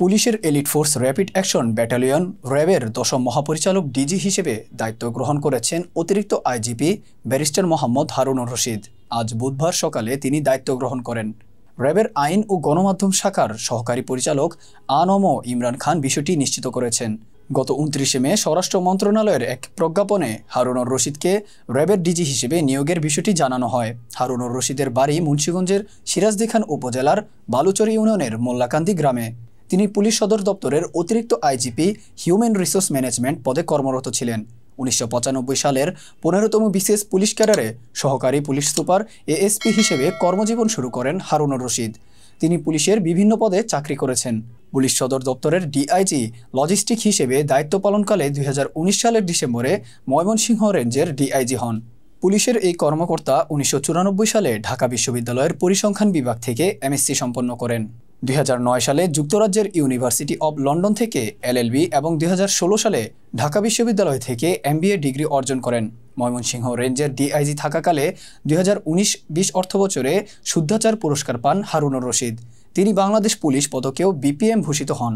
পুলিশের elite force rapid action battalion র্যাবের ১০ম মহাপরিচালক ডিজি হিসেবে দায়িত্ব গ্রহণ করেছেন অতিরিক্ত আইজিপি ব্যারিস্টার মোহাম্মদ হারুনুর রশিদ। আজ বুধবার সকালে তিনি দায়িত্ব গ্রহণ করেন। র্যাবের আইন ও গণমাধ্যম শাখার সহকারী পরিচালক আনম ইমরান খান বিষয়টি নিশ্চিত করেছেন। গত ২৯ মে স্বরাষ্ট্র মন্ত্রণালয়ের এক প্রজ্ঞাপনে হারুনুর রশিদকে র্যাবের ডিজি হিসেবে নিয়োগের বিষয়টি জানানো হয়। হারুনুর রশিদের বাড়ি মুন্সিগঞ্জের সিরাজদিখান উপজেলার বালুচর ইউনিয়নের মোল্লাকান্দি গ্রামে। তিনি পুলিশ সদর দপ্তরের অতিরিক্ত আইজিপি হিউম্যান রিসোর্স ম্যানেজমেন্ট পদে কর্মরত ছিলেন। ১৯৯৫ সালের ১৫তম বিসিএস পুলিশ ক্যাডারে সহকারী পুলিশ সুপার এএসপি হিসেবে কর্মজীবন শুরু করেন হারুনুর রশিদ। তিনি পুলিশের বিভিন্ন পদে চাকরি করেছেন। পুলিশ সদর দপ্তরের ডিআইজি লজিস্টিক হিসেবে দায়িত্ব পালনকালে ২০১৯ সালের ডিসেম্বরে ময়মনসিংহ রেঞ্জের ডিআইজি হন। পুলিশের এই কর্মকর্তা ১৯৯৪ সালে ঢাকা বিশ্ববিদ্যালয়ের পরিসংখ্যান বিভাগ থেকে এমএসসি সম্পন্ন করেন। ২০০৯ সালে যুক্তরাজ্যের ইউনিভার্সিটি অব লন্ডন থেকে এলএলবি এবং ২০১৬ সালে ঢাকা বিশ্ববিদ্যালয় থেকে এমবিএ ডিগ্রি অর্জন করেন। ময়মনসিংহ রেঞ্জের ডিআইজি থাকাকালে ২০১৯-২০ অর্থবছরে শুদ্ধাচার পুরস্কার পান হারুনুর রশিদ। তিনি বাংলাদেশ পুলিশ পদকেও বিপিএম ভূষিত হন।